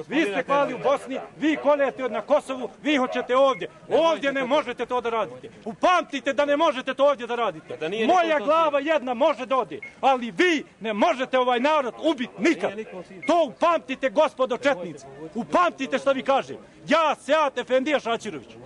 Vi ste klali u Bosni, vi koljete na Kosovu, vi hoćete ovdje. Ovdje ne možete to da radite. Upamtite da ne možete to ovdje da radite. Moja glava jedna može da ode, ali vi ne možete ovaj narod ubiti nikad. To upamtite, gospodo četnici. Upamtite što vi kažem. Ja, Sead Efendija Šaćirović.